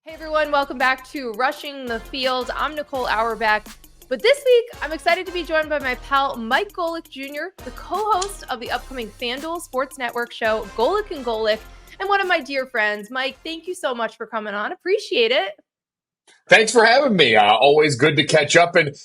Hey everyone, welcome back to Rushing the Field. I'm Nicole Auerbach, but this week I'm excited to be joined by my pal Mike Golic Jr., the co-host of the upcoming FanDuel Sports Network show, Golic and Golic, and one of my dear friends. Mike, thank you so much for coming on. Appreciate it. Thanks for having me. Always good to catch up. And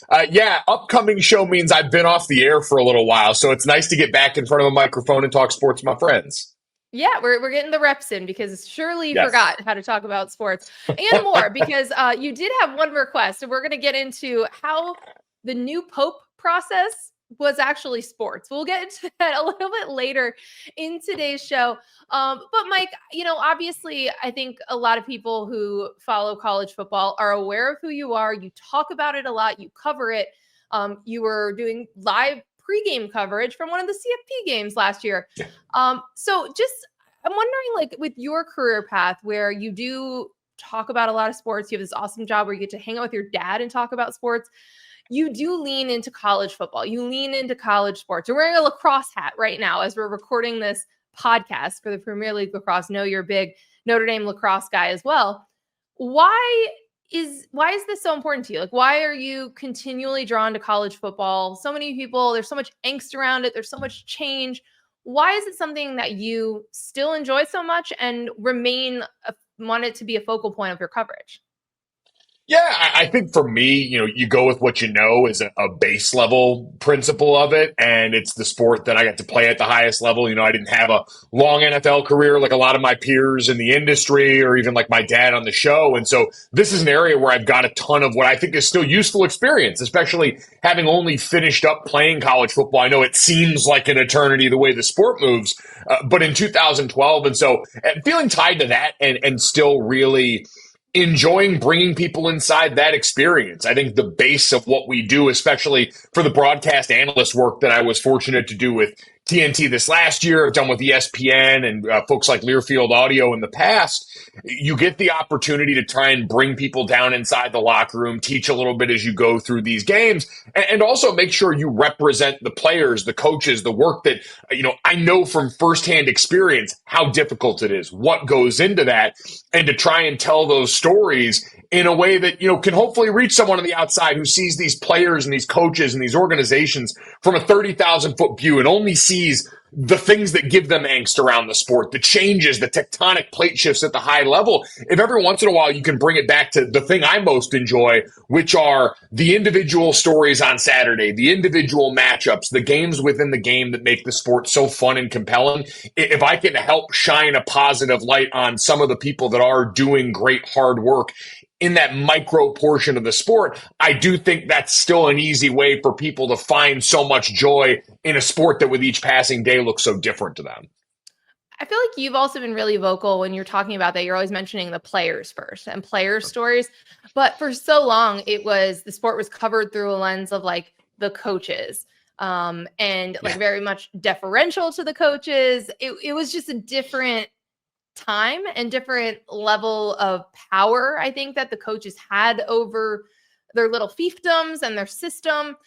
upcoming show means I've been off the air for a little while, so it's nice to get back in front of a microphone and talk sports with my friends. Yeah, we're getting the reps in because Shirley forgot how to talk about sports and more because you did have one request. And we're going to get into how the new Pope process was actually sports. We'll get into that a little bit later in today's show. But Mike, obviously, I think a lot of people who follow college football are aware of who you are. You talk about it a lot. You cover it. You were doing live pregame coverage from one of the CFP games last year. So I'm wondering, with your career path where you do talk about a lot of sports, you have this awesome job where you get to hang out with your dad and talk about sports. You do lean into college football. You lean into college sports. You're wearing a lacrosse hat right now as we're recording this podcast for the Premier League lacrosse. Know you're a big Notre Dame lacrosse guy as well. Why is this so important to you? Why are you continually drawn to college football? So many people, there's so much angst around it. There's so much change. Why is it something that you still enjoy so much and want it to be a focal point of your coverage? Yeah, I think for me, you go with what you know is a base level principle of it. And it's the sport that I got to play at the highest level. I didn't have a long NFL career like a lot of my peers in the industry or even like my dad on the show. And so this is an area where I've got a ton of what I think is still useful experience, especially having only finished up playing college football. I know it seems like an eternity the way the sport moves, but in 2012. And so feeling tied to that and still really enjoying bringing people inside that experience. I think the base of what we do, especially for the broadcast analyst work that I was fortunate to do with TNT this last year, I've done with ESPN and folks like Learfield Audio in the past, you get the opportunity to try and bring people down inside the locker room, teach a little bit as you go through these games, and also make sure you represent the players, the coaches, the work that, I know from firsthand experience how difficult it is, what goes into that, and to try and tell those stories in a way that, can hopefully reach someone on the outside who sees these players and these coaches and these organizations from a 30,000 foot view and only sees the things that give them angst around the sport, the changes, the tectonic plate shifts at the high level. If every once in a while you can bring it back to the thing I most enjoy, which are the individual stories on Saturday, the individual matchups, the games within the game that make the sport so fun and compelling. If I can help shine a positive light on some of the people that are doing great hard work in that micro portion of the sport, I do think that's still an easy way for people to find so much joy in a sport that with each passing day looks so different to them. I feel like you've also been really vocal when you're talking about that. You're always mentioning the players first and players' stories. But for so long, the sport was covered through a lens of the coaches and very much deferential to the coaches. It was just a different time and different level of power, I think, that the coaches had over their little fiefdoms and their system.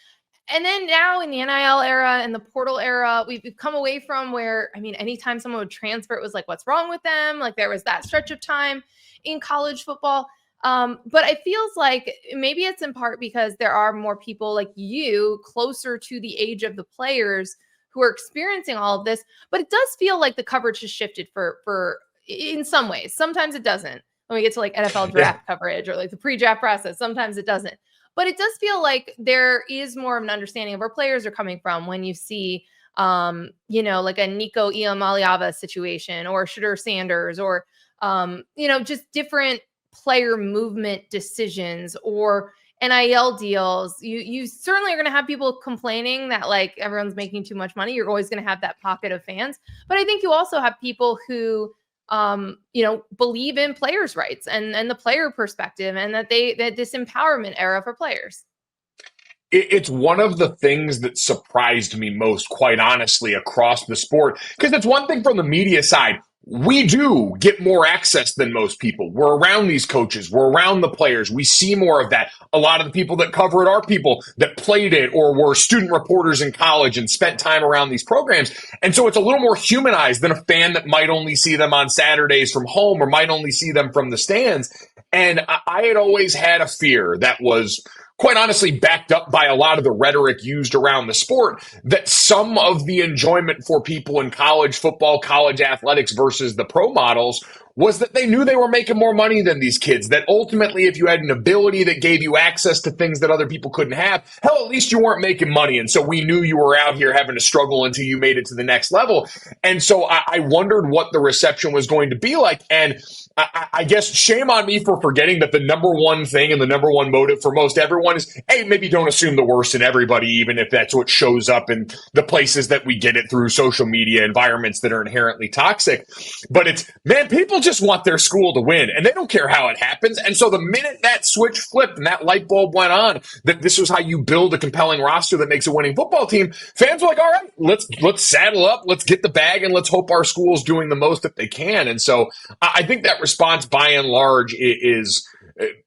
And then now in the NIL era and the portal era, we've come away from where, anytime someone would transfer, it was what's wrong with them? There was that stretch of time in college football. But it feels like maybe it's in part because there are more people like you closer to the age of the players who are experiencing all of this. But it does feel like the coverage has shifted for in some ways. Sometimes it doesn't. When we get to NFL draft coverage or the pre-draft process, sometimes it doesn't. But it does feel like there is more of an understanding of where players are coming from when you see, a Nico Iamaleava situation or Shadur Sanders or, just different player movement decisions or NIL deals. You certainly are going to have people complaining that everyone's making too much money. You're always going to have that pocket of fans. But I think you also have people who believe in players' rights and the player perspective and that this empowerment era for players. It's one of the things that surprised me most, quite honestly, across the sport, because it's one thing from the media side. We do get more access than most people. We're around these coaches. We're around the players. We see more of that. A lot of the people that cover it are people that played it or were student reporters in college and spent time around these programs. And so it's a little more humanized than a fan that might only see them on Saturdays from home or might only see them from the stands. And I had always had a fear that was quite honestly backed up by a lot of the rhetoric used around the sport, that some of the enjoyment for people in college football, college athletics versus the pro models was that they knew they were making more money than these kids, that ultimately if you had an ability that gave you access to things that other people couldn't have, hell, at least you weren't making money. And so we knew you were out here having to struggle until you made it to the next level. And so I wondered what the reception was going to be like. And I guess shame on me for forgetting that the number one thing and the number one motive for most everyone is, hey, maybe don't assume the worst in everybody, even if that's what shows up in the places that we get it through social media environments that are inherently toxic. But it's, man, people just want their school to win and they don't care how it happens. And so the minute that switch flipped and that light bulb went on, that this was how you build a compelling roster that makes a winning football team, fans were like, all right, let's saddle up, let's get the bag, and let's hope our school's doing the most that they can. And so I think that response by and large is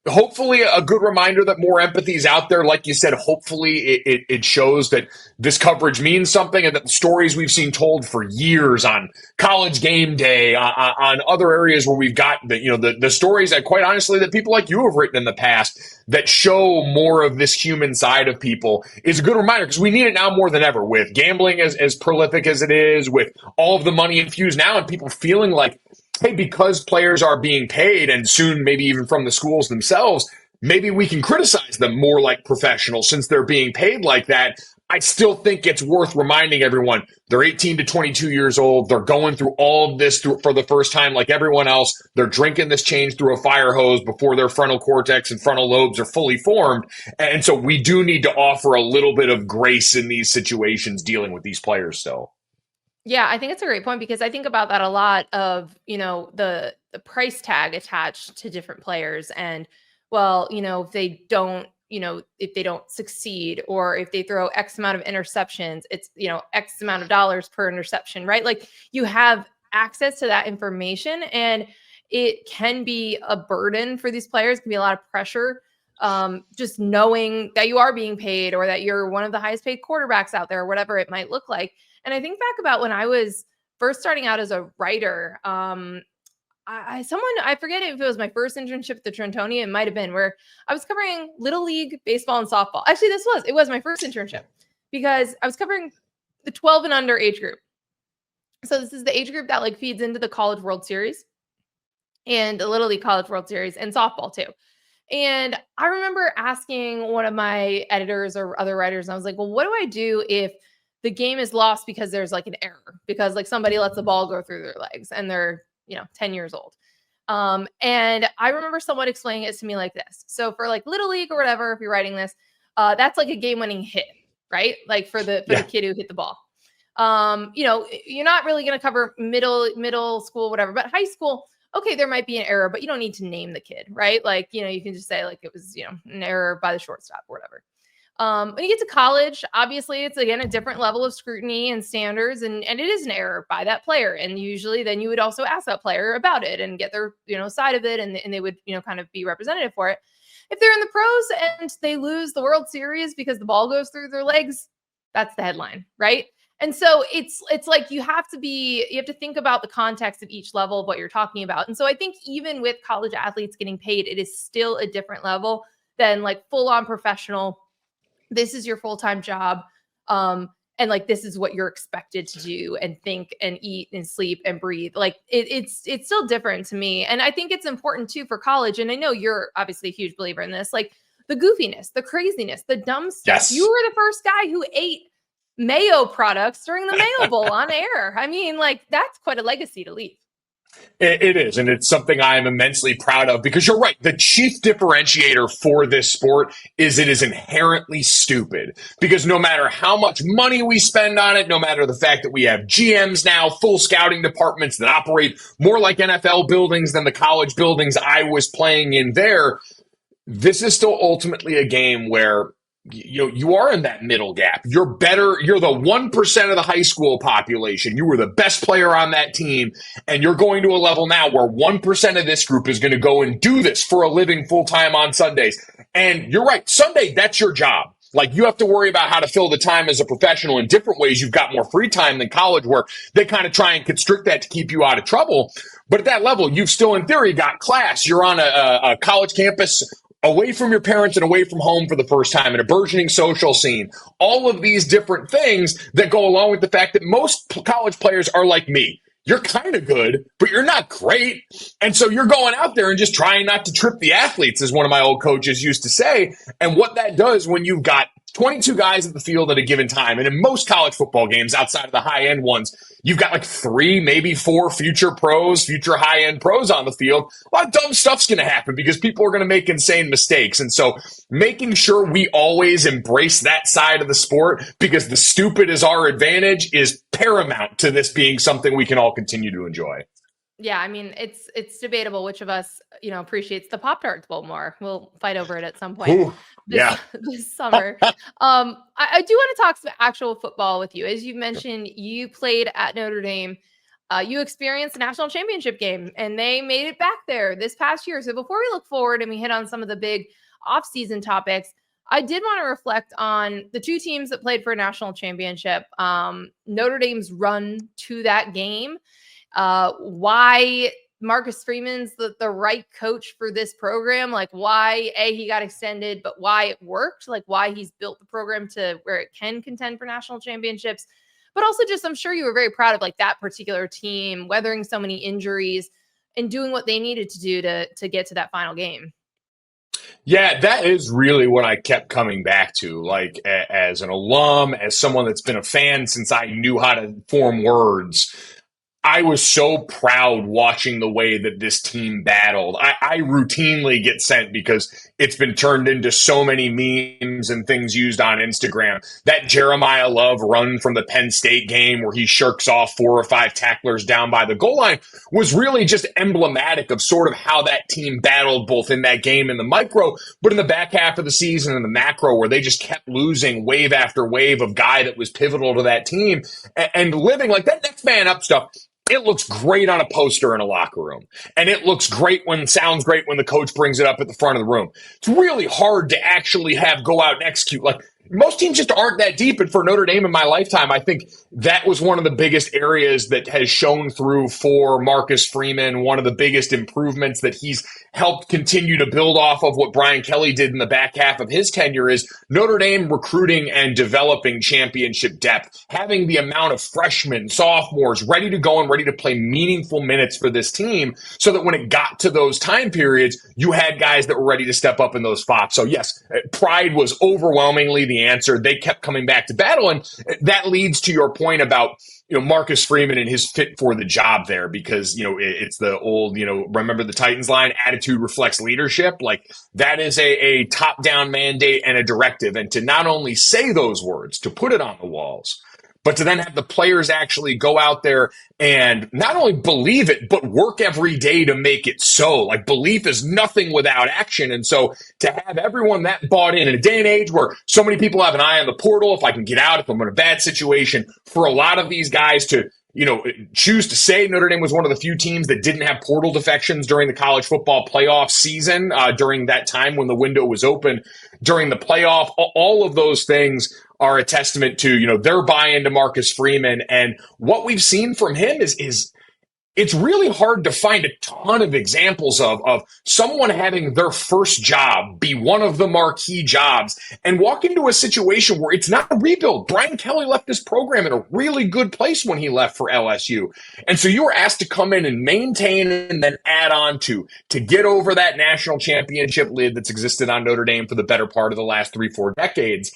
hopefully a good reminder that more empathy is out there. Like you said, hopefully it shows that this coverage means something, and that the stories we've seen told for years on College Game Day, on other areas where we've got the stories that, quite honestly, that people like you have written in the past that show more of this human side of people, is a good reminder, because we need it now more than ever, with gambling as prolific as it is, with all of the money infused now, and people feeling like, hey, because players are being paid, and soon maybe even from the schools themselves, maybe we can criticize them more like professionals since they're being paid like that. I still think it's worth reminding everyone they're 18 to 22 years old. They're going through all of this for the first time like everyone else. They're drinking this change through a fire hose before their frontal cortex and frontal lobes are fully formed. And so we do need to offer a little bit of grace in these situations dealing with these players still. Yeah, I think it's a great point, because I think about that a lot of, the price tag attached to different players. And, well, if they don't succeed, or if they throw X amount of interceptions, it's, X amount of dollars per interception, right? Like, you have access to that information, and it can be a burden for these players. It can be a lot of pressure. Just knowing that you are being paid, or that you're one of the highest paid quarterbacks out there, or whatever it might look like. And I think back about when I was first starting out as a writer, I forget if it was my first internship at the Trentoni. It might've been, where I was covering Little League baseball and softball. Actually, it was my first internship, because I was covering the 12 and under age group. So this is the age group that like feeds into the College World Series and the Little League College World Series, and softball too. And I remember asking one of my editors or other writers, and I was like, well, what do I do if the game is lost because there's like an error, because like somebody lets the ball go through their legs and they're, 10 years old. And I remember someone explaining it to me like this. So for like Little League or whatever, if you're writing this, that's like a game-winning hit, right? Like for the kid who hit the ball. You're not really going to cover middle school, whatever, but high school, okay, there might be an error, but you don't need to name the kid, right? Like, you can just say like it was, an error by the shortstop or whatever. When you get to college, obviously it's again a different level of scrutiny and standards, and it is an error by that player. And usually then you would also ask that player about it and get their, side of it, and they would, kind of be representative for it. If they're in the pros and they lose the World Series because the ball goes through their legs, that's the headline, right? And so it's like you have to think about the context of each level of what you're talking about. And so I think even with college athletes getting paid, it is still a different level than like full on professional. This is your full-time job. And like, this is what you're expected to do and think and eat and sleep and breathe. Like it's still different to me. And I think it's important too for college. And I know you're obviously a huge believer in this, like the goofiness, the craziness, the dumb stuff. Yes. You were the first guy who ate mayo products during the Mayo Bowl on air. I mean, like that's quite a legacy to leave. It is, and it's something I am immensely proud of, because you're right. The chief differentiator for this sport is it is inherently stupid, because no matter how much money we spend on it, no matter the fact that we have GMs now, full scouting departments that operate more like NFL buildings than the college buildings I was playing in there, this is still ultimately a game where you are in that middle gap. You're better. You're the 1% of the high school population. You were the best player on that team. And you're going to a level now where 1% of this group is going to go and do this for a living full time on Sundays. And you're right. Sunday, that's your job. Like, you have to worry about how to fill the time as a professional in different ways. You've got more free time than college, where they kind of try and constrict that to keep you out of trouble. But at that level, you've still, in theory, got class. You're on a college campus away from your parents and away from home for the first time in a burgeoning social scene. All of these different things that go along with the fact that most college players are like me. You're kind of good, but you're not great. And so you're going out there and just trying not to trip the athletes, as one of my old coaches used to say. And what that does when you've got 22 guys at the field at a given time, and in most college football games outside of the high-end ones, you've got like 3, maybe 4 future pros, future high-end pros on the field. A lot of dumb stuff's going to happen because people are going to make insane mistakes. And so making sure we always embrace that side of the sport, because the stupid is our advantage, is paramount to this being something we can all continue to enjoy. Yeah, I mean, it's debatable which of us, appreciates the Pop-Tarts Bowl more. We'll fight over it at some point. Ooh, this summer. I do want to talk some actual football with you. As you mentioned, you played at Notre Dame. You experienced the national championship game, and they made it back there this past year. So before we look forward and we hit on some of the big off-season topics, I did want to reflect on the 2 teams that played for a national championship. Notre Dame's run to that game. Why Marcus Freeman's the right coach for this program, like why he got extended, but why it worked, like why he's built the program to where it can contend for national championships. But also just, I'm sure you were very proud of like that particular team weathering so many injuries and doing what they needed to do to get to that final game. Yeah, that is really what I kept coming back to, like as an alum, as someone that's been a fan since I knew how to form words. I was so proud watching the way that this team battled. I routinely get sent, because it's been turned into so many memes and things used on Instagram, that Jeremiah Love run from the Penn State game where he shirks off 4 or 5 tacklers down by the goal line was really just emblematic of sort of how that team battled, both in that game in the micro, but in the back half of the season in the macro, where they just kept losing wave after wave of guy that was pivotal to that team, and living like that next man up stuff. It looks great on a poster in a locker room. And it looks great sounds great when the coach brings it up at the front of the room. It's really hard to actually go out and execute. Like, most teams just aren't that deep. And for Notre Dame in my lifetime, I think that was one of the biggest areas that has shown through for Marcus Freeman. One of the biggest improvements that he's helped continue to build off of what Brian Kelly did in the back half of his tenure is Notre Dame recruiting and developing championship depth, having the amount of freshmen, sophomores ready to go and ready to play meaningful minutes for this team, so that when it got to those time periods, you had guys that were ready to step up in those spots. So yes, pride was overwhelmingly the answer. They kept coming back to battle, and that leads to your point about Marcus Freeman and his fit for the job there, because it's the old remember the Titans line, attitude reflects leadership. Like, that is a top-down mandate and a directive, and to not only say those words, to put it on the walls, but to then have the players actually go out there and not only believe it, but work every day to make it so. Like, belief is nothing without action. And so to have everyone that bought in a day and age where so many people have an eye on the portal, if I can get out, if I'm in a bad situation, for a lot of these guys to choose to say Notre Dame was one of the few teams that didn't have portal defections during the college football playoff season, during that time when the window was open during the playoff. All of those things are a testament to, their buy-in to Marcus Freeman. And what we've seen from him is it's really hard to find a ton of examples of someone having their first job be one of the marquee jobs and walk into a situation where it's not a rebuild. Brian Kelly left this program in a really good place when he left for LSU. And so you were asked to come in and maintain and then add on to get over that national championship lid that's existed on Notre Dame for the better part of the last 3-4 decades,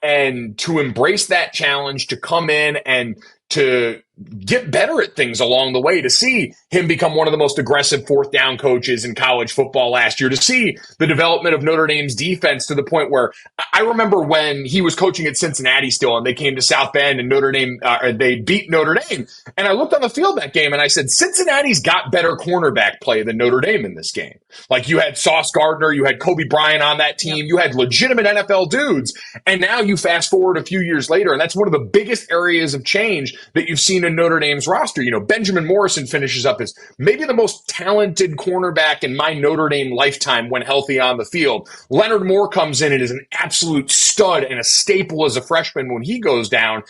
and to embrace that challenge, to come in and to get better at things along the way, to see him become one of the most aggressive 4th down coaches in college football last year, to see the development of Notre Dame's defense to the point where I remember when he was coaching at Cincinnati still, and they came to South Bend and Notre Dame, they beat Notre Dame. And I looked on the field that game and I said, Cincinnati's got better cornerback play than Notre Dame in this game. Like, you had Sauce Gardner, you had Kobe Bryant on that team, you had legitimate NFL dudes. And now you fast forward a few years later, and that's one of the biggest areas of change that you've seen in Notre Dame's roster. Benjamin Morrison finishes up as maybe the most talented cornerback in my Notre Dame lifetime when healthy on the field. Leonard Moore comes in and is an absolute stud and a staple as a freshman when he goes down.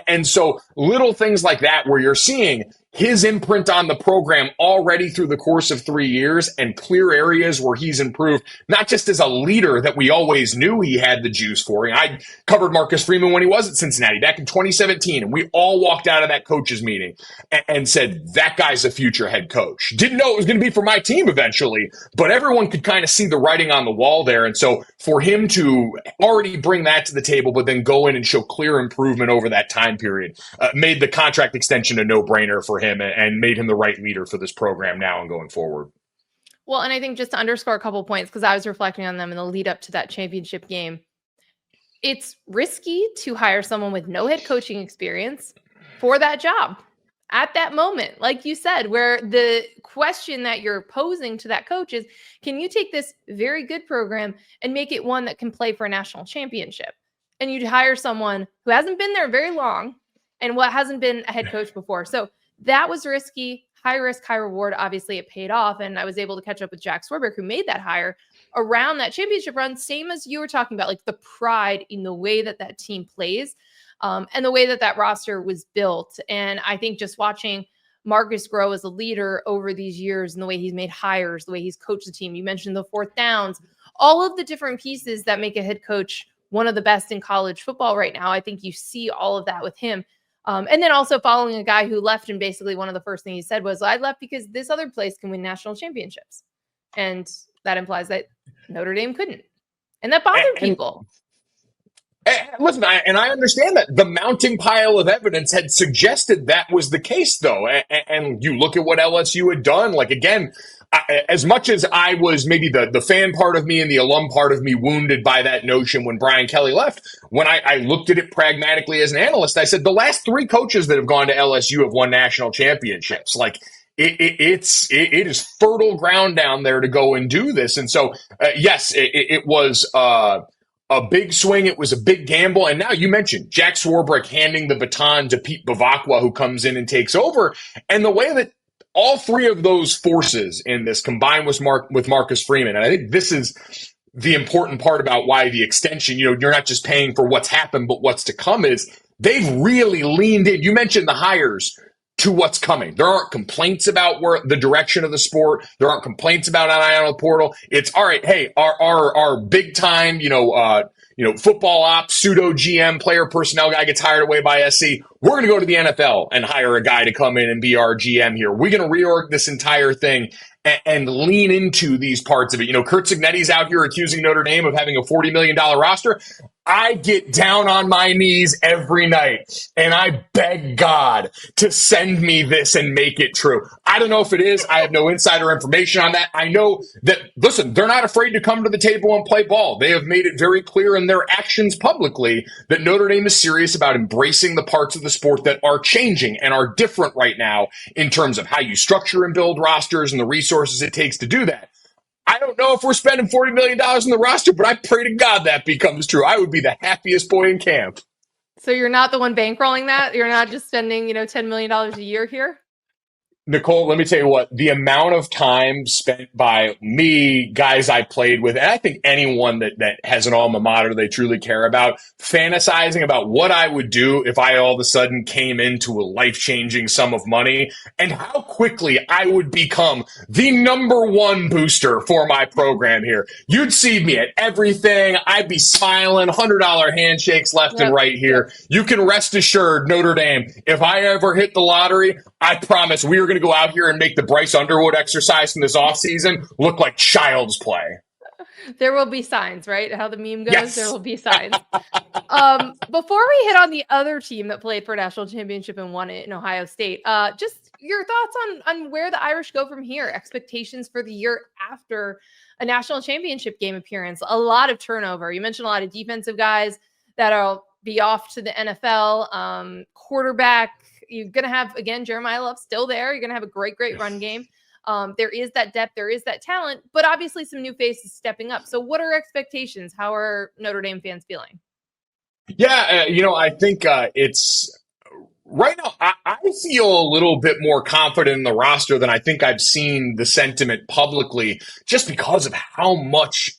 And so little things like that where you're seeing his imprint on the program already through the course of 3 years and clear areas where he's improved, not just as a leader that we always knew he had the juice for. I covered Marcus Freeman when he was at Cincinnati back in 2017, and we all walked out of that coaches meeting and said, that guy's a future head coach. Didn't know it was going to be for my team eventually, but everyone could kind of see the writing on the wall there. And so for him to already bring that to the table, but then go in and show clear improvement over that time period, made the contract extension a no-brainer for him and made him the right leader for this program now and going forward. Well, and I think just to underscore a couple points, because I was reflecting on them in the lead up to that championship game, it's risky to hire someone with no head coaching experience for that job at that moment. Like you said, where the question that you're posing to that coach is, can you take this very good program and make it one that can play for a national championship? And you'd hire someone who hasn't been there very long and what hasn't been a head coach before. So that was risky, high risk, high reward. Obviously it paid off. And I was able to catch up with Jack Swarbrick, who made that hire around that championship run, same as you were talking about, like the pride in the way that that team plays and the way that that roster was built. And I think just watching Marcus grow as a leader over these years and the way he's made hires, the way he's coached the team, you mentioned the fourth downs, all of the different pieces that make a head coach one of the best in college football right now. I think you see all of that with him. And then also following a guy who left, and basically one of the first things he said was, I left because this other place can win national championships. And that implies that Notre Dame couldn't. And that bothered people. Listen, I understand that the mounting pile of evidence had suggested that was the case, though. And you look at what LSU had done. Like, again, as much as I was maybe the fan part of me and the alum part of me wounded by that notion when Brian Kelly left, when I looked at it pragmatically as an analyst, I said the last 3 coaches that have gone to LSU have won national championships. Like, it is fertile ground down there to go and do this. And so, yes, it was a big swing. It was a big gamble. And now you mentioned Jack Swarbrick handing the baton to Pete Bavacqua, who comes in and takes over. And the way that all 3 of those forces in this combined with Marcus Freeman, and I think this is the important part about why the extension, you're not just paying for what's happened, but what's to come, is they've really leaned in. You mentioned the hires to what's coming. There aren't complaints about the direction of the sport. There aren't complaints about an eye on the portal. It's all right. Hey, our big time, football ops, pseudo GM, player personnel guy gets hired away by SC. We're going to go to the NFL and hire a guy to come in and be our GM here. We're going to reorg this entire thing and lean into these parts of it. Kurt Cignetti's out here accusing Notre Dame of having a $40 million roster. I get down on my knees every night and I beg God to send me this and make it true. I don't know if it is. I have no insider information on that. I know that, listen, they're not afraid to come to the table and play ball. They have made it very clear in their actions publicly that Notre Dame is serious about embracing the parts of the sport that are changing and are different right now in terms of how you structure and build rosters and the resources it takes to do that. I don't know if we're spending $40 million on the roster, but I pray to God that becomes true. I would be the happiest boy in camp. So you're not the one bankrolling that? You're not just spending, $10 million a year here? Nicole, let me tell you what, the amount of time spent by me, guys I played with, and I think anyone that has an alma mater they truly care about, fantasizing about what I would do if I all of a sudden came into a life-changing sum of money and how quickly I would become the number 1 booster for my program here. You'd see me at everything. I'd be smiling, $100 handshakes left and right here. You can rest assured, Notre Dame, if I ever hit the lottery, I promise we are going to go out here and make the Bryce Underwood exercise from this offseason look like child's play. There will be signs, right? How the meme goes, yes. There will be signs. Before we hit on the other team that played for a national championship and won it in Ohio State, just your thoughts on where the Irish go from here, expectations for the year after a national championship game appearance. A lot of turnover. You mentioned a lot of defensive guys that'll be off to the NFL. Quarterback, you're going to have, again, Jeremiah Love still there. You're going to have a great run game. There is that depth. There is that talent, but obviously some new faces stepping up. So what are expectations? How are Notre Dame fans feeling? Yeah, I think it's right now, I feel a little bit more confident in the roster than I think I've seen the sentiment publicly, just because of how much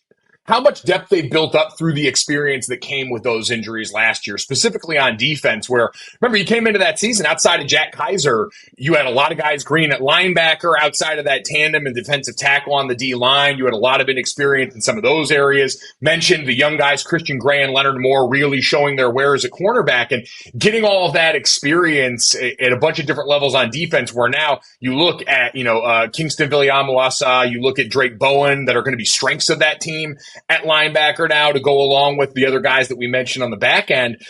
how much depth they built up through the experience that came with those injuries last year, specifically on defense, where, remember, you came into that season outside of Jack Kaiser, you had a lot of guys green at linebacker outside of that tandem and defensive tackle on the D-line. You had a lot of inexperience in some of those areas. Mentioned the young guys, Christian Gray and Leonard Moore, really showing their wares at cornerback and getting all of that experience at a bunch of different levels on defense, where now you look at, Kingston Viliamuasa, you look at Drake Bowen, that are going to be strengths of that team at linebacker now to go along with the other guys that we mentioned on the back end.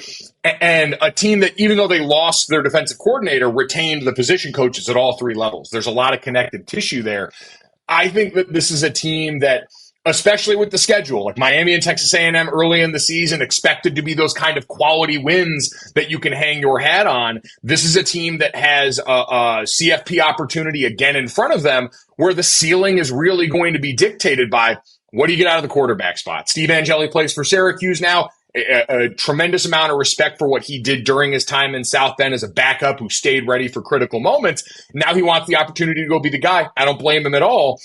And a team that, even though they lost their defensive coordinator, retained the position coaches at all three levels. There's a lot of connective tissue there. I think that this is a team that, especially with the schedule, like Miami and Texas A&M early in the season, expected to be those kind of quality wins that you can hang your hat on. This is a team that has a CFP opportunity again in front of them, where the ceiling is really going to be dictated by, what do you get out of the quarterback spot? Steve Angeli plays for Syracuse now. A tremendous amount of respect for what he did during his time in South Bend as a backup who stayed ready for critical moments. Now he wants the opportunity to go be the guy. I don't blame him at all.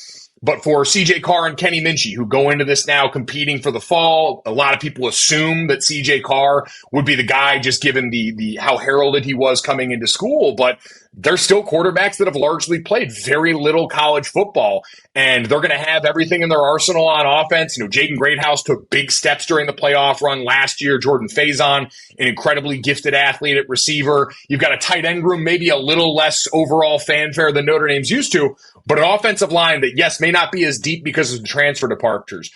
But for CJ Carr and Kenny Minchie, who go into this now competing for the fall, a lot of people assume that CJ Carr would be the guy, just given the how heralded he was coming into school. But they're still quarterbacks that have largely played very little college football, and they're going to have everything in their arsenal on offense. Jaden Greathouse took big steps during the playoff run last year. Jordan Faison, an incredibly gifted athlete at receiver. You've got a tight end room, maybe a little less overall fanfare than Notre Dame's used to, but an offensive line that, yes, may not be as deep because of the transfer departures,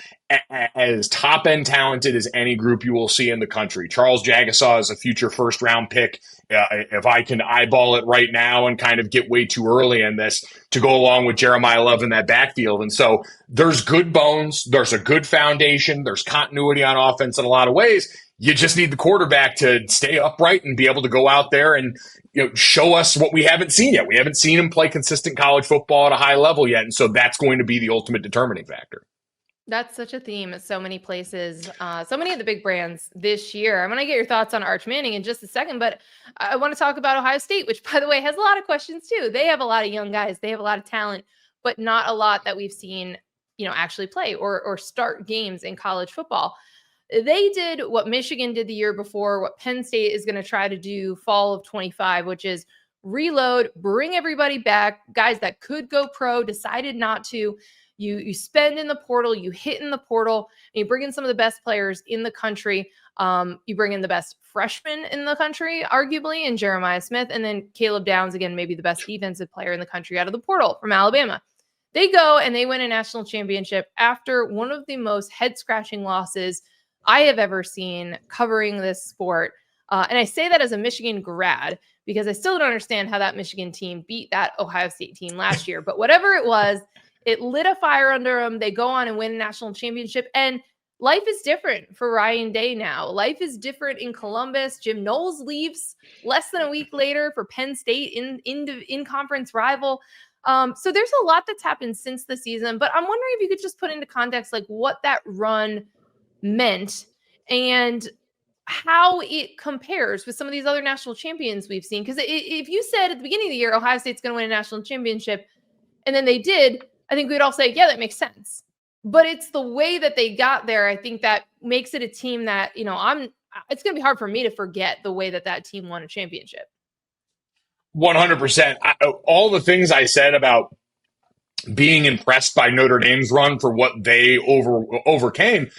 as top-end talented as any group you will see in the country. Charles Jagasaw is a future first-round pick. If I can eyeball it right now and kind of get way too early in this, to go along with Jeremiah Love in that backfield. And so there's good bones. There's a good foundation. There's continuity on offense in a lot of ways. You just need the quarterback to stay upright and be able to go out there and show us what we haven't seen yet. We haven't seen him play consistent college football at a high level yet. And so that's going to be the ultimate determining factor. That's such a theme at so many places, so many of the big brands this year. I'm going to get your thoughts on Arch Manning in just a second, but I want to talk about Ohio State, which, by the way, has a lot of questions too. They have a lot of young guys. They have a lot of talent, but not a lot that we've seen, actually play or start games in college football. They did what Michigan did the year before, what Penn State is going to try to do fall of 25, which is reload, bring everybody back, guys that could go pro, decided not to. You spend in the portal, you hit in the portal, and you bring in some of the best players in the country. You bring in the best freshmen in the country, arguably, in Jeremiah Smith, and then Caleb Downs, again, maybe the best defensive player in the country out of the portal from Alabama. They go and they win a national championship after one of the most head-scratching losses I have ever seen covering this sport. And I say that as a Michigan grad, because I still don't understand how that Michigan team beat that Ohio State team last year. But whatever it was, it lit a fire under them. They go on and win a national championship. And life is different for Ryan Day now. Life is different in Columbus. Jim Knowles leaves less than a week later for Penn State in conference rival. So there's a lot that's happened since the season. But I'm wondering if you could just put into context like what that run meant and how it compares with some of these other national champions we've seen. Because if you said at the beginning of the year, Ohio State's going to win a national championship, and then they did, I think we'd all say, yeah, that makes sense. But it's the way that they got there, I think, that makes it a team that, it's going to be hard for me to forget the way that team won a championship. 100%. All the things I said about being impressed by Notre Dame's run for what they overcame,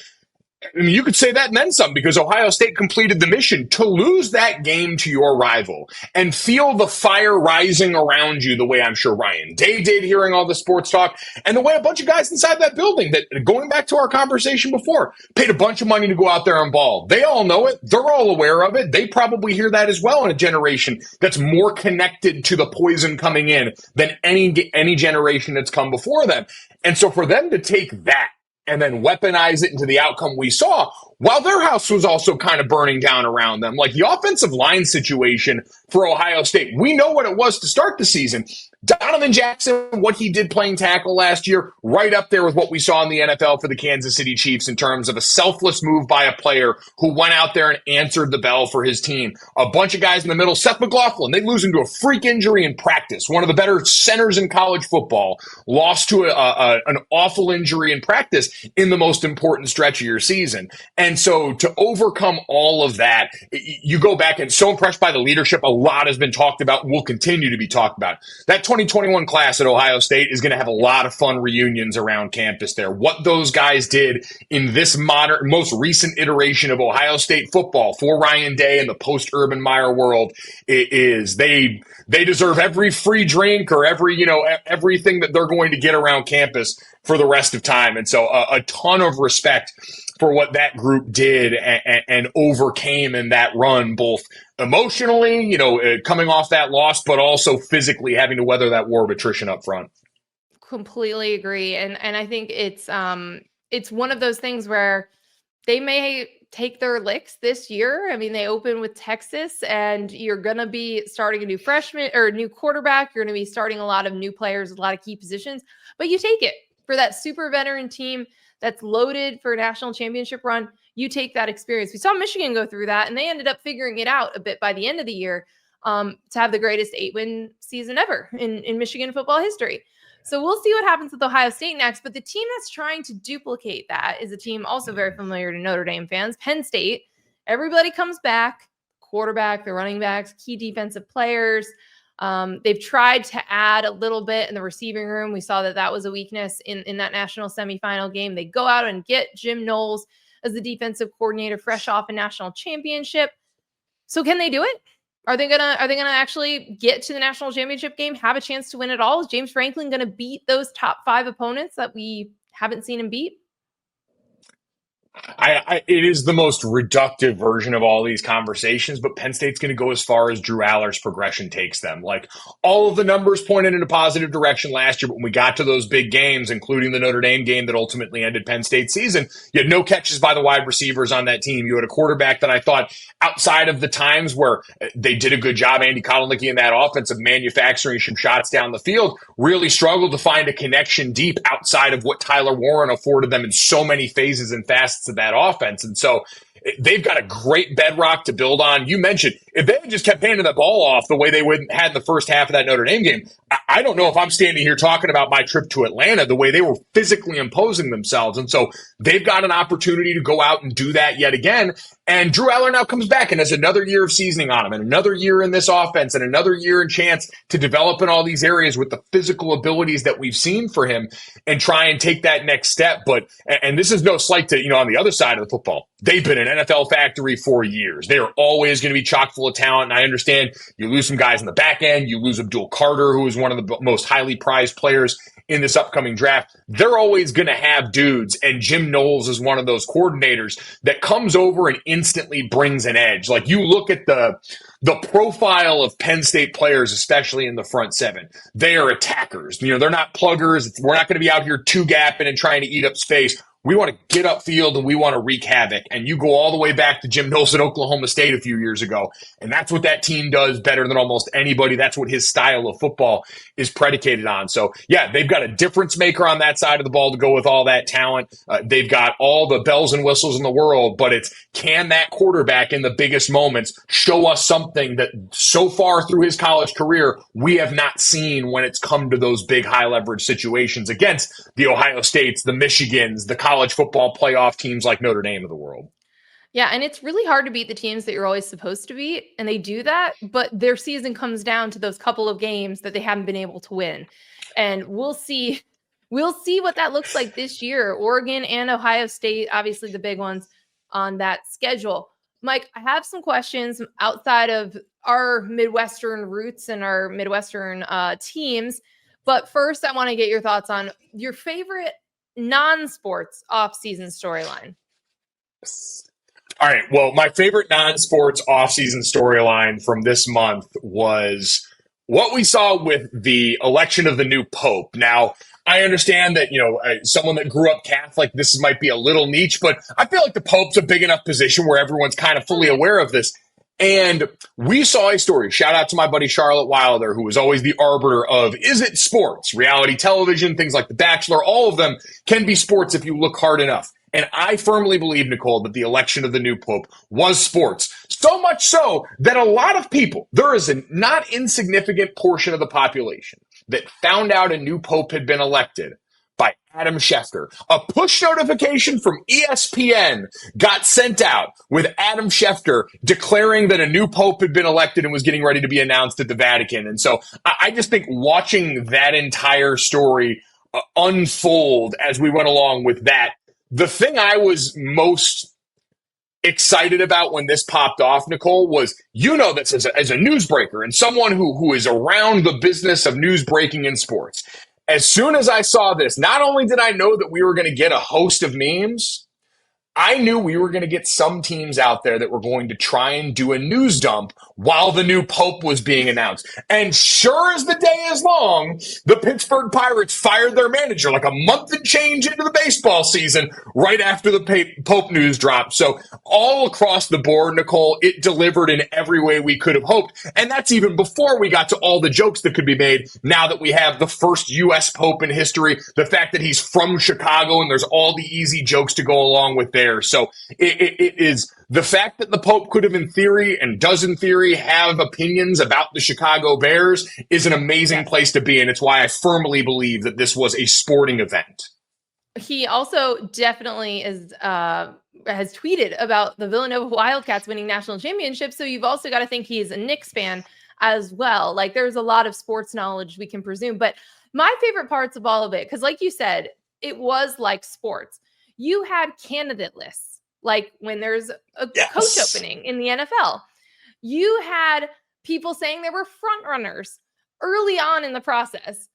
I mean, you could say that and then some, because Ohio State completed the mission to lose that game to your rival and feel the fire rising around you the way I'm sure Ryan Day did hearing all the sports talk, and the way a bunch of guys inside that building that, going back to our conversation before, paid a bunch of money to go out there and ball. They all know it. They're all aware of it. They probably hear that as well in a generation that's more connected to the poison coming in than any generation that's come before them. And so for them to take that and then weaponize it into the outcome we saw, while their house was also kind of burning down around them. Like the offensive line situation for Ohio State, we know what it was to start the season. Donovan Jackson, what he did playing tackle last year, right up there with what we saw in the NFL for the Kansas City Chiefs in terms of a selfless move by a player who went out there and answered the bell for his team. A bunch of guys in the middle. Seth McLaughlin, they lose him to a freak injury in practice. One of the better centers in college football lost to an awful injury in practice in the most important stretch of your season. And so to overcome all of that, you go back and so impressed by the leadership. A lot has been talked about and will continue to be talked about. That 2021 class at Ohio State is going to have a lot of fun reunions around campus there. What those guys did in this most recent iteration of Ohio State football for Ryan Day and the post-Urban Meyer world is they deserve every free drink or everything that they're going to get around campus for the rest of time. And so a ton of respect for what that group did and overcame in that run, both emotionally, coming off that loss, but also physically having to weather that war of attrition up front. Completely agree. And I think it's one of those things where they may take their licks this year. I mean, they open with Texas, and you're going to be starting a new freshman or new quarterback. You're going to be starting a lot of new players, a lot of key positions, but you take it for that super veteran team that's loaded for a national championship run. You take that experience. We saw Michigan go through that, and they ended up figuring it out a bit by the end of the year to have the greatest 8-win season ever in Michigan football history. So we'll see what happens with Ohio State next. But the team that's trying to duplicate that is a team also very familiar to Notre Dame fans, Penn State. Everybody comes back, quarterback, the running backs, key defensive players. They've tried to add a little bit in the receiving room. We saw that was a weakness in that national semifinal game. They go out and get Jim Knowles as the defensive coordinator, fresh off a national championship. So can they do it? Are they gonna actually get to the national championship game, have a chance to win it all? Is James Franklin gonna beat those top 5 opponents that we haven't seen him beat? It is the most reductive version of all these conversations, but Penn State's going to go as far as Drew Aller's progression takes them. Like, all of the numbers pointed in a positive direction last year, but when we got to those big games, including the Notre Dame game that ultimately ended Penn State's season, you had no catches by the wide receivers on that team. You had a quarterback that I thought, outside of the times where they did a good job, Andy Kotelnicki, in that offense of manufacturing some shots down the field, really struggled to find a connection deep outside of what Tyler Warren afforded them in so many phases and facets of that offense. And so they've got a great bedrock to build on. You mentioned, if they had just kept handing the ball off the way they had in the first half of that Notre Dame game, I don't know if I'm standing here talking about my trip to Atlanta, the way they were physically imposing themselves. And so they've got an opportunity to go out and do that yet again. And Drew Aller now comes back and has another year of seasoning on him, and another year in this offense, and another year and chance to develop in all these areas with the physical abilities that we've seen for him and try and take that next step. But, and this is no slight to, on the other side of the football, they've been an NFL factory for years. They are always going to be chock full of talent. And I understand you lose some guys in the back end. You lose Abdul Carter, who is one of the most highly prized players in this upcoming draft. They're always going to have dudes, and Jim Knowles is one of those coordinators that comes over and instantly brings an edge. Like, you look at the profile of Penn State players, especially in the front seven. They are attackers. They're not pluggers. We're not going to be out here two-gapping and trying to eat up space. We want to get upfield and we want to wreak havoc. And you go all the way back to Jim Knowles at Oklahoma State a few years ago. And that's what that team does better than almost anybody. That's what his style of football is predicated on. So, yeah, they've got a difference maker on that side of the ball to go with all that talent. They've got all the bells and whistles in the world, but it's, can that quarterback in the biggest moments show us something that so far through his college career we have not seen when it's come to those big high leverage situations against the Ohio States, the Michigans, the college football playoff teams like Notre Dame of the world. Yeah, and it's really hard to beat the teams that you're always supposed to beat, and they do that, but their season comes down to those couple of games that they haven't been able to win. And we'll see what that looks like this year. Oregon and Ohio State, obviously the big ones on that schedule. Mike, I have some questions outside of our Midwestern roots and our Midwestern teams, but first I want to get your thoughts on your favorite non-sports off-season storyline. All right. Well, my favorite non-sports off-season storyline from this month was what we saw with the election of the new pope. Now, I understand that, someone that grew up Catholic, this might be a little niche, but I feel like the pope's a big enough position where everyone's kind of fully aware of this. And we saw a story. Shout out to my buddy Charlotte Wilder, who was always the arbiter of, is it sports? Reality television, things like The Bachelor, all of them can be sports if you look hard enough. And I firmly believe, Nicole, that the election of the new pope was sports. So much so that a lot of people, there is a not insignificant portion of the population that found out a new pope had been elected by Adam Schefter. A push notification from ESPN got sent out with Adam Schefter declaring that a new pope had been elected and was getting ready to be announced at the Vatican. And so I just think watching that entire story unfold as we went along with that, the thing I was most excited about when this popped off, Nicole, was, this as a newsbreaker and someone who is around the business of news breaking in sports. As soon as I saw this, not only did I know that we were going to get a host of memes, I knew we were going to get some teams out there that were going to try and do a news dump while the new pope was being announced. And sure as the day is long, the Pittsburgh Pirates fired their manager like a month and change into the baseball season right after the pope news dropped. So all across the board, Nicole, it delivered in every way we could have hoped. And that's even before we got to all the jokes that could be made now that we have the first U.S. pope in history, the fact that he's from Chicago, and there's all the easy jokes to go along with there. So it is the fact that the Pope could have, in theory, and does in theory, have opinions about the Chicago Bears is an amazing place to be. And it's why I firmly believe that this was a sporting event. He also definitely has tweeted about the Villanova Wildcats winning national championships. So you've also got to think he's a Knicks fan as well. Like, there's a lot of sports knowledge we can presume. But my favorite parts of all of it, because like you said, it was like sports. You had candidate lists, like when there's a coach opening in the NFL. You had people saying there were front runners early on in the process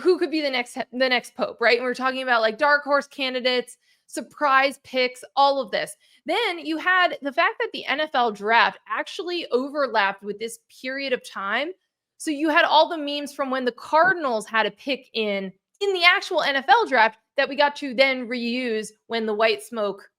who could be the next pope, right? And we're talking about like dark horse candidates, surprise picks, all of this. Then you had the fact that the NFL draft actually overlapped with this period of time. So you had all the memes from when the Cardinals had a pick in the actual NFL draft that we got to then reuse when the white smoke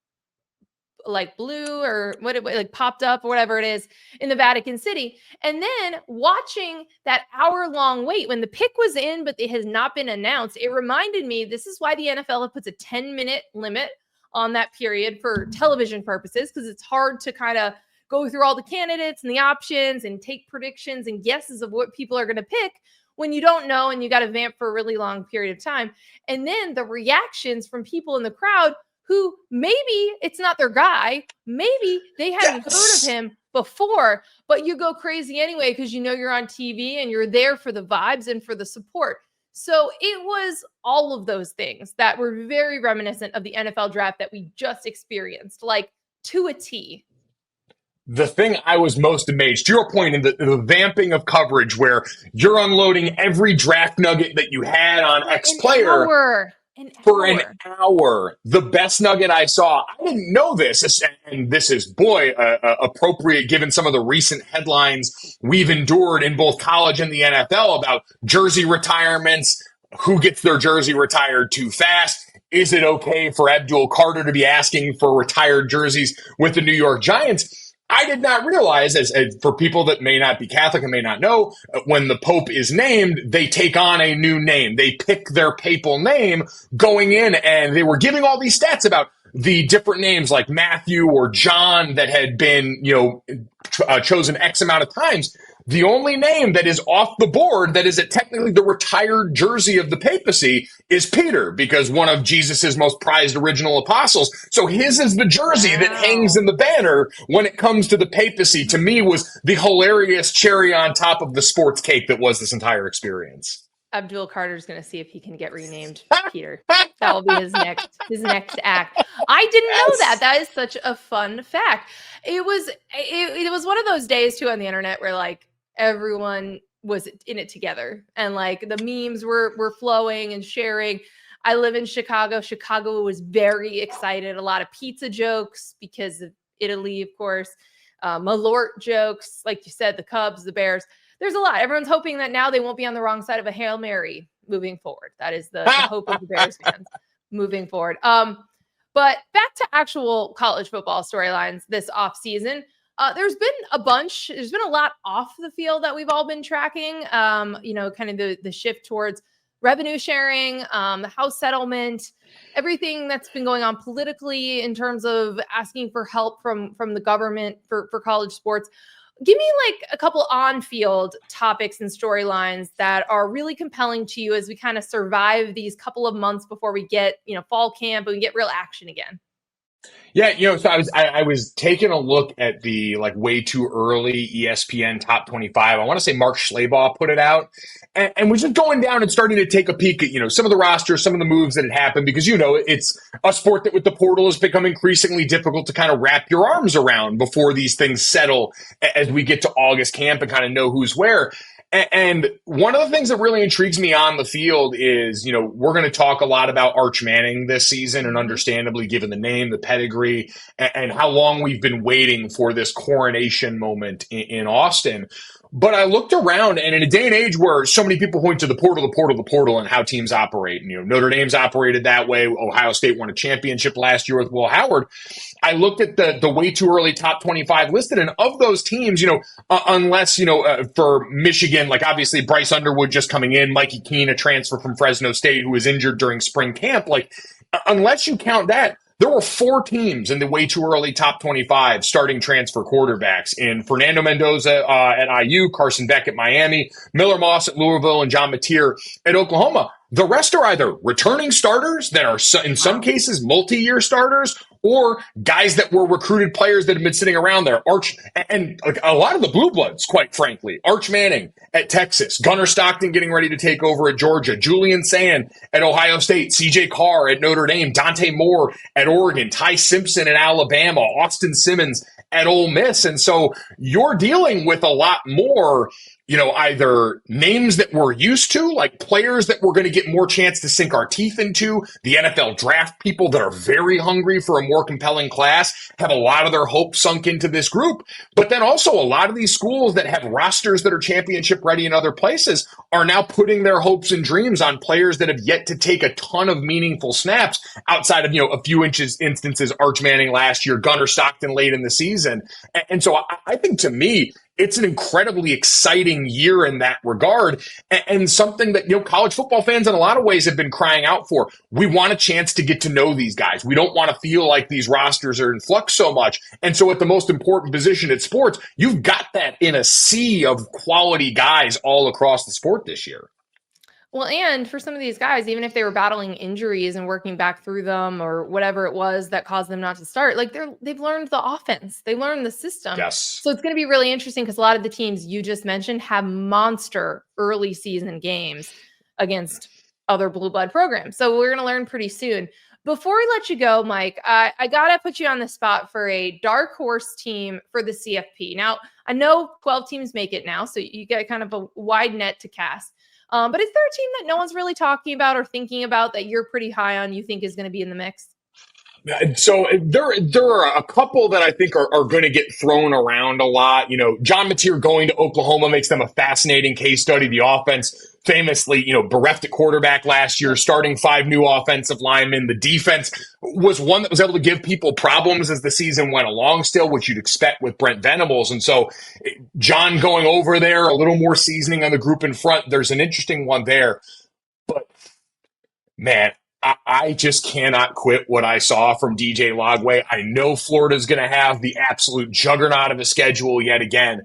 like blue or what it like popped up or whatever it is in the Vatican City. And then watching that hour-long wait when the pick was in, but it has not been announced, it reminded me, this is why the NFL puts a 10-minute limit on that period for television purposes, because it's hard to kind of go through all the candidates and the options and take predictions and guesses of what people are going to pick when you don't know and you got to vamp for a really long period of time. And then the reactions from people in the crowd who maybe it's not their guy, maybe they hadn't heard of him before, but you go crazy anyway because you know you're on TV and you're there for the vibes and for the support. So it was all of those things that were very reminiscent of the NFL draft that we just experienced, like to a T. The thing I was most amazed, to your point, in the vamping of coverage where you're unloading every draft nugget that you had on X player for an hour. The best nugget I saw, I didn't know this, and this is, appropriate given some of the recent headlines we've endured in both college and the NFL about jersey retirements, who gets their jersey retired too fast. Is it okay for Abdul Carter to be asking for retired jerseys with the New York Giants? I did not realize, as for people that may not be Catholic and may not know, when the Pope is named, they take on a new name. They pick their papal name going in, and they were giving all these stats about the different names like Matthew or John that had been, chosen X amount of times. The only name that is off the board that is technically the retired jersey of the papacy is Peter, because one of Jesus's most prized original apostles. So his is the jersey that hangs in the banner when it comes to the papacy. To me, was the hilarious cherry on top of the sports cake that was this entire experience. Abdul Carter's going to see if he can get renamed Peter. That will be his next act. I didn't know that. That is such a fun fact. It was one of those days too on the internet where like everyone was in it together and like the memes were flowing and sharing. I live in Chicago. Chicago was very excited. A lot of pizza jokes because of Italy, of course. Malort jokes, like you said, the Cubs, the Bears. There's a lot. Everyone's hoping that now they won't be on the wrong side of a Hail Mary moving forward. That is the hope of the Bears fans moving forward. But back to actual college football storylines this offseason. There's been a bunch. There's been a lot off the field that we've all been tracking. Kind of the shift towards revenue sharing, the house settlement, everything that's been going on politically in terms of asking for help from the government for college sports. Give me like a couple on-field topics and storylines that are really compelling to you as we kind of survive these couple of months before we get, fall camp and we get real action again. Yeah, so I was taking a look at the like way too early ESPN top 25. I want to say Mark Schlabach put it out, and was just going down and starting to take a peek at some of the rosters, some of the moves that had happened, because it's a sport that with the portal has become increasingly difficult to kind of wrap your arms around before these things settle as we get to August camp and kind of know who's where. And one of the things that really intrigues me on the field is, we're going to talk a lot about Arch Manning this season, and understandably, given the name, the pedigree, and how long we've been waiting for this coronation moment in Austin. But I looked around, and in a day and age where so many people point to the portal, and how teams operate, Notre Dame's operated that way. Ohio State won a championship last year with Will Howard. I looked at the way too early top 25 listed, and of those teams, unless, for Michigan, like obviously Bryce Underwood just coming in, Mikey Keene, a transfer from Fresno State who was injured during spring camp, like unless you count that, there were 4 teams in the way too early top 25 starting transfer quarterbacks in Fernando Mendoza at IU, Carson Beck at Miami, Miller Moss at Louisville, and John Mateer at Oklahoma. The rest are either returning starters that are in some cases multi-year starters, or guys that were recruited players that have been sitting around there. Arch, and like a lot of the blue bloods, quite frankly. Arch Manning at Texas, Gunnar Stockton getting ready to take over at Georgia, Julian Sand at Ohio State, CJ Carr at Notre Dame, Dante Moore at Oregon, Ty Simpson at Alabama, Austin Simmons at Ole Miss. And so you're dealing with a lot more, either names that we're used to, like players that we're going to get more chance to sink our teeth into. The NFL draft people that are very hungry for a more compelling class have a lot of their hopes sunk into this group. But then also a lot of these schools that have rosters that are championship ready in other places are now putting their hopes and dreams on players that have yet to take a ton of meaningful snaps outside of, a few instances, Arch Manning last year, Gunnar Stockton late in the season. And so I think, to me, it's an incredibly exciting year in that regard, and something that, college football fans in a lot of ways have been crying out for. We want a chance to get to know these guys. We don't want to feel like these rosters are in flux so much. And so at the most important position at sports, you've got that in a sea of quality guys all across the sport this year. Well, and for some of these guys, even if they were battling injuries and working back through them or whatever it was that caused them not to start, like they've learned the offense, they learned the system. Yes. So it's going to be really interesting because a lot of the teams you just mentioned have monster early season games against other blue blood programs. So we're going to learn pretty soon. Before we let you go, Mike, I got to put you on the spot for a dark horse team for the CFP. Now, I know 12 teams make it now, so you get kind of a wide net to cast. But is there a team that no one's really talking about or thinking about that you're pretty high on, you think is going to be in the mix? So there are a couple that I think are going to get thrown around a lot. John Mateer going to Oklahoma makes them a fascinating case study. The offense famously, bereft at quarterback last year, starting 5 new offensive linemen. The defense was one that was able to give people problems as the season went along still, which you'd expect with Brent Venables. And so John going over there, a little more seasoning on the group in front. There's an interesting one there. But, man, I just cannot quit what I saw from DJ Lagway. I know Florida's going to have the absolute juggernaut of a schedule yet again.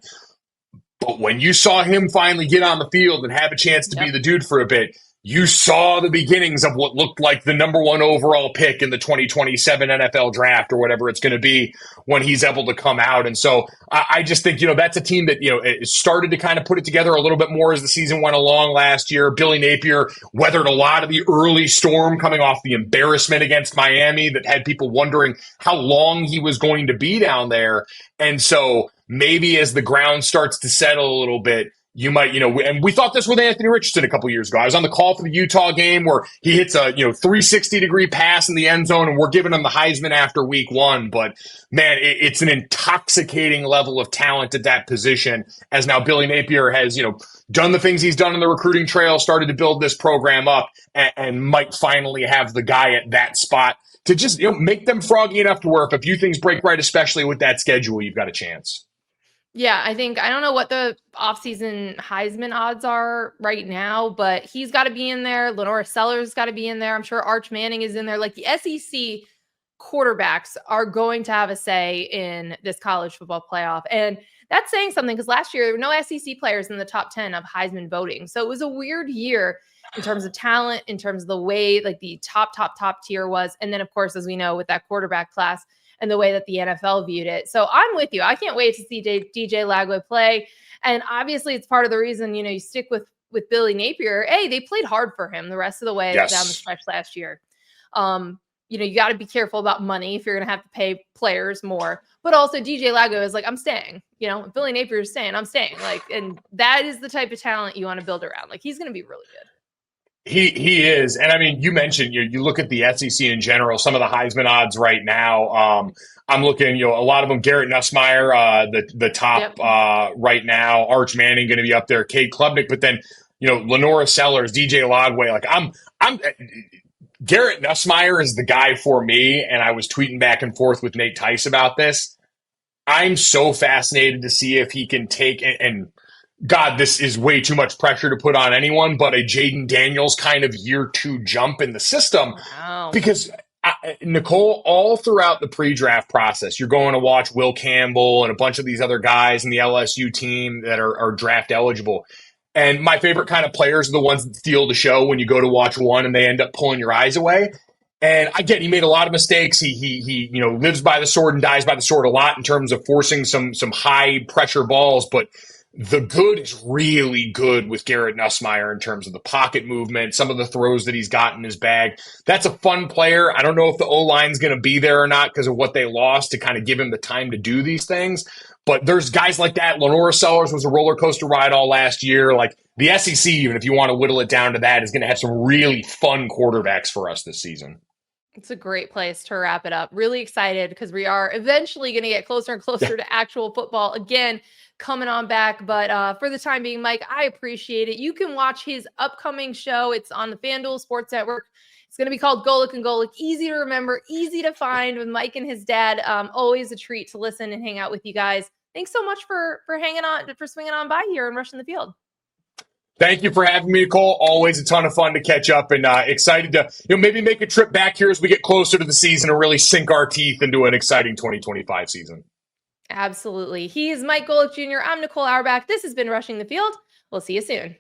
But when you saw him finally get on the field and have a chance to be the dude for a bit, you saw the beginnings of what looked like the number 1 overall pick in the 2027 NFL draft or whatever it's going to be when he's able to come out. And so I just think, that's a team that, it started to kind of put it together a little bit more as the season went along last year. Billy Napier weathered a lot of the early storm coming off the embarrassment against Miami that had people wondering how long he was going to be down there. And so maybe as the ground starts to settle a little bit, you might, and we thought this with Anthony Richardson a couple years ago. I was on the call for the Utah game where he hits a, 360-degree pass in the end zone, and we're giving him the Heisman after week one. But man, it's an intoxicating level of talent at that position, as now Billy Napier has, done the things he's done in the recruiting trail, started to build this program up, and might finally have the guy at that spot to just, make them froggy enough to where if a few things break right, especially with that schedule, you've got a chance. Yeah, I don't know what the offseason Heisman odds are right now, but he's got to be in there. Lenora Sellers got to be in there. I'm sure Arch Manning is in there. Like, the SEC quarterbacks are going to have a say in this college football playoff. And that's saying something, because last year there were no SEC players in the top 10 of Heisman voting. So it was a weird year in terms of talent, in terms of the way like the top tier was. And then, of course, as we know, with that quarterback class, and the way that the NFL viewed it. So I'm with you. I can't wait to see DJ Lagway play. And obviously it's part of the reason, you stick with Billy Napier. Hey, they played hard for him the rest of the way down the stretch last year. You got to be careful about money if you're going to have to pay players more. But also DJ Lagway is like, I'm staying. If Billy Napier is staying, I'm staying. And that is the type of talent you want to build around. Like, he's going to be really good. He is. And I mean, you mentioned, you look at the SEC in general, some of the Heisman odds right now. I'm looking, a lot of them, Garrett Nussmeier, the top right now, Arch Manning going to be up there, Cade Klubnik, but then, Lenora Sellers, DJ Lagway. Like, I'm Garrett Nussmeier is the guy for me. And I was tweeting back and forth with Nate Tice about this. I'm so fascinated to see if he can take and God, this is way too much pressure to put on anyone, but a Jaden Daniels kind of year 2 jump in the system. Wow. Because, Nicole, all throughout the pre-draft process, you're going to watch Will Campbell and a bunch of these other guys in the LSU team that are draft eligible. And my favorite kind of players are the ones that steal the show when you go to watch one and they end up pulling your eyes away. And I get he made a lot of mistakes. He lives by the sword and dies by the sword a lot in terms of forcing some high pressure balls, but the good is really good with Garrett Nussmeier in terms of the pocket movement, some of the throws that he's got in his bag. That's a fun player. I don't know if the O-line's going to be there or not because of what they lost to kind of give him the time to do these things. But there's guys like that. Lenora Sellers was a roller coaster ride all last year. Like, the SEC, even if you want to whittle it down to that, is going to have some really fun quarterbacks for us this season. It's a great place to wrap it up. Really excited because we are eventually going to get closer and closer to actual football again coming on back. But for the time being, Mike, I appreciate it. You can watch his upcoming show. It's on the FanDuel Sports Network. It's going to be called Golic and Golic. Easy to remember, easy to find with Mike and his dad. Always a treat to listen and hang out with you guys. Thanks so much for hanging on, for swinging on by here and rushing the field. Thank you for having me, Nicole. Always a ton of fun to catch up, and excited to maybe make a trip back here as we get closer to the season and really sink our teeth into an exciting 2025 season. Absolutely. He is Mike Golic Jr. I'm Nicole Auerbach. This has been Rushing the Field. We'll see you soon.